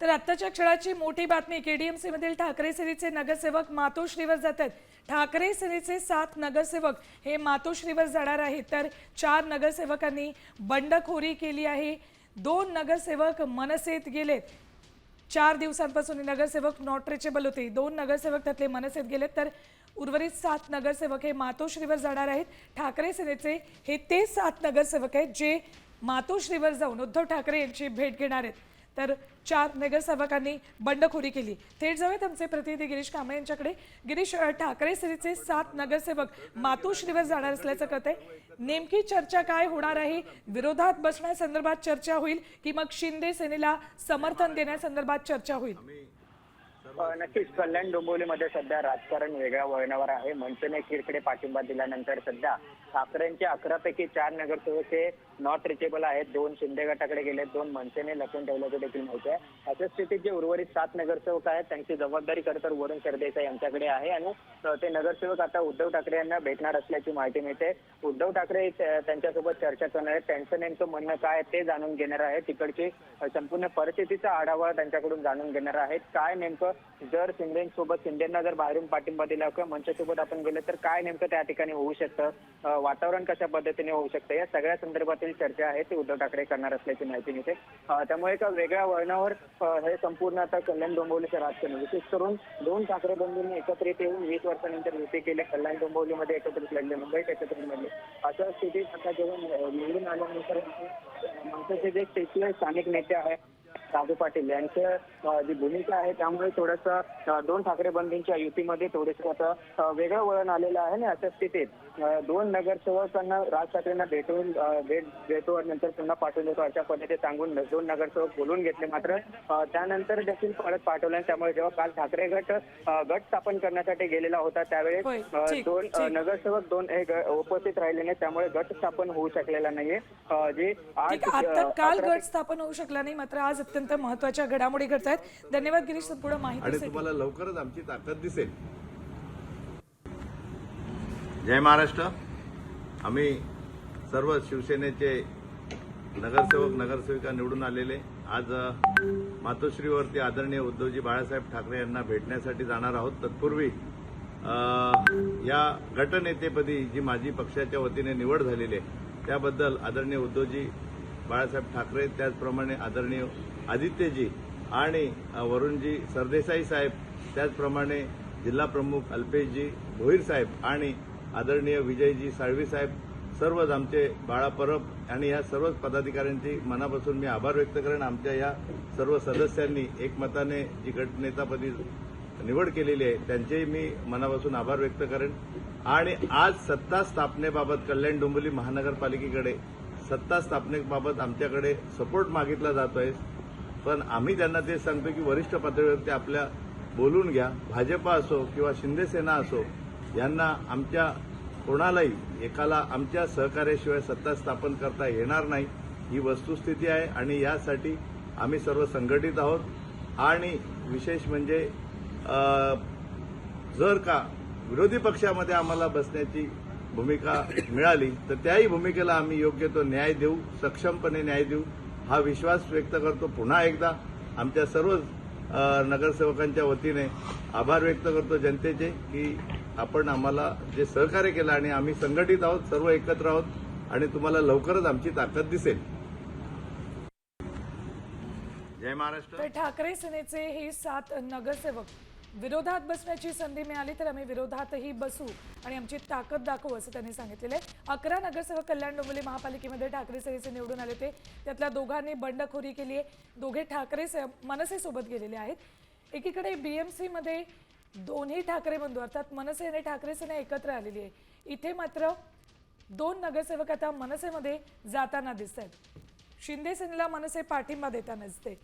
तर आत्ताच्या क्षणाची मोठी बातमी, केडीएमसी मधील ठाकरे सेनेचे नगरसेवक मातोश्रीवर जात आहेत। ठाकरे सेनेचे 7 नगरसेवक हे मातोश्रीवर जाणार आहेत, तर 4 नगरसेवकांनी बंडखोरी केली आहे। 2 नगरसेवक मनसेत गेलेत। 4 दिवसांपासून नगरसेवक नॉट रिचेबल होते। 2 नगरसेवक त्यातले मनसेत गेलेत, तर उर्वरित 7 नगरसेवक हे मातोश्रीवर जाणार आहेत। ठाकरे सेनेचे हे ते 7 नगरसेवक आहेत जे मातोश्रीवर जाऊन उद्धव ठाकरे यांची भेट घेणार आहेत। तर 4 नगरसेवकांनी बंडखोरी केली। थेट जाऊयात आमचे प्रतिनिधी गिरीश कांबळे यांच्याकडे। गिरीश, ठाकरे सेनेचे 7 नगरसेवक मातोश्रीवर जाणार असल्याचं कळतंय। नेमकी चर्चा काय होणार आहे? विरोधात बसण्यासंदर्भात चर्चा होईल की मग शिंदे सेनेला समर्थन देण्यासंदर्भात चर्चा होईल? नक्कीच कल्याण डोंबिवलीमध्ये सध्या राजकारण वेगळ्या वळणावर आहे। मनसेने एकीकडे पाठिंबा दिल्यानंतर सध्या ठाकरेंचे 11 पैकी 4 नगरसेवक हे नॉट रिचेबल आहेत। 2 शिंदे गटाकडे गेलेत, 2 मनसेने लपून ठेवल्याचं देखील माहिती आहे। अशा स्थितीत जे उर्वरित 7 नगरसेवक आहेत त्यांची जबाबदारी खरं तर वरुण सरदेसाई यांच्याकडे आहे आणि ते नगरसेवक आता उद्धव ठाकरे यांना भेटणार असल्याची माहिती मिळते। उद्धव ठाकरे त्यांच्यासोबत चर्चा करणार आहेत, त्यांचं नेमकं म्हणणं काय ते जाणून घेणार आहे। तिकडची संपूर्ण परिस्थितीचा आढावा त्यांच्याकडून जाणून घेणार आहेत। काय नेमकं जर शिंदेंना जर बाहेरून पाठिंबा दिला किंवा मनसेसोबत आपण गेलो तर काय नेमकं त्या ठिकाणी होऊ शकतं, वातावरण कशा पद्धतीने होऊ शकतं, या सगळ्या संदर्भातील चर्चा आहे ती उद्धव ठाकरे करणार असल्याची माहिती मिळते। त्यामुळे एका वेगळ्या वळणावर हे संपूर्ण आता कल्याण डोंबिवलीचं राजकारण, विशेष करून 2 ठाकरे बंधूंनी एकत्रित येऊन 20 वर्षानंतर युती केले। कल्याण डोंबिवलीमध्ये एकत्रित लढले, मुंबईत एकत्रित लढले। अशा स्थितीत आता जेव्हा निवडून आल्यानंतर मनसेचे जे तिथले स्थानिक नेते आहेत राजू पाटील यांचं जी भूमिका आहे त्यामुळे थोडंसं 2 ठाकरे बंधूंच्या युतीमध्ये थोडंसं आता वेगळं वळण आलेलं आहे। आणि अशा स्थितीत 2 नगरसेवकांना राज ठाकरेंना भेटू नंतर पुन्हा पाठवून देतो अशा पद्धतीने सांगून 2 नगरसेवक बोलून घेतले, मात्र त्यानंतर देखील परत पाठवले। त्यामुळे जेव्हा काल ठाकरे गट स्थापन करण्यासाठी गेलेला होता त्यावेळेस 2 नगरसेवक 2 उपस्थित राहिले नाही, त्यामुळे गट स्थापन होऊ शकलेला नाहीये। जे आज काल गट स्थापन होऊ शकला नाही, मात्र आज अत्यंत महत्त्वाच्या घडामोडी घडत आहेत। धन्यवाद गिरीश, संपूर्ण माहितीसाठी। तुम्हाला लवकरच आमची ताकद दिसेल। जय महाराष्ट्र। आम्ही सर्व शिवसेनेचे नगरसेवक नगरसेविका निवडून आलेले आज मातोश्रीवरती आदरणीय उद्धवजी बाळासाहेब ठाकरे यांना भेटण्यासाठी जाणार आहोत। तत्पूर्वी या गटनेतेपदी जी माझी पक्षाच्या वतीने निवड झालेली आहे त्याबद्दल आदरणीय उद्धवजी बाळासाहेब ठाकरे, त्याचप्रमाणे आदरणीय आदित्यजी आणि वरुणजी सरदेसाई साहेब, त्याचप्रमाणे जिल्हा प्रमुख अल्पेशजी भोईर साहेब आणि आदरणीय विजयजी साळवी साहेब, सर्वच आमचे बाळा परब आणि या सर्वच पदाधिकाऱ्यांची मनापासून मी आभार व्यक्त करेन। आमच्या या सर्व सदस्यांनी एकमताने जी गटनेतापदी निवड केलेली आहे त्यांचेही मी मनापासून आभार व्यक्त करेन। आणि आज सत्ता स्थापनेबाबत कल्याण डोंबिवली महानगरपालिकेकडे सत्ता स्थापनेबाबत आमच्याकडे सपोर्ट मागितला जातोय, पण आम्ही त्यांना ते सांगतो की वरिष्ठ पातळीवरती आपल्या बोलून घ्या। भाजपा असो किंवा शिंदे सेना असो, यांना आमच्या कोणालाही एकाला आमच्या सहकार्याशिवाय सत्ता स्थापन करता येणार नाही, ही वस्तुस्थिती आहे। आणि यासाठी आम्ही सर्व संघटित आहोत। आणि विशेष म्हणजे जर का विरोधी पक्षामध्ये आम्हाला बसण्याची भूमिका मिळाली तर त्याही भूमिकेला आम्ही योग्य तो न्याय देऊ, सक्षमपणे न्याय देऊ, हा विश्वास व्यक्त करतो। पुन्हा एकदा आमच्या सर्व नगरसेवकांच्या वतीने आभार व्यक्त करतो जनतेचे की आपण आम्हाला जे सहकार्य केलं आणि आम्ही संघटित आहोत, सर्व एकत्र आहोत आणि तुम्हाला लवकरच आमची ताकद दिसेल। जय महाराष्ट्र। ठाकरे सेनेचे हे 7 नगरसेवक विरोधात बसण्याची संधी मिळाली तर आम्ही विरोधातही बसू आणि आमची ताकद दाखवू असं त्यांनी सांगितलेलं आहे। 11 नगरसेवक कल्याण डोंबिवली महापालिकेमध्ये ठाकरे सेनेचे निवडून आले होते, त्यातल्या दोघांनी बंडखोरी केली आहे। दोघे ठाकरे मनसेसोबत गेलेले आहेत। एकीकडे बीएमसी मध्ये दोन्ही ठाकरे बंधू अर्थात मनसे आणि ठाकरे सेना एकत्र आलेली आहे। इथे मात्र 2 नगरसेवक आता मनसेमध्ये जाताना दिसत आहेत। शिंदे सेनेला मनसे पाठिंबा देताना दिसते।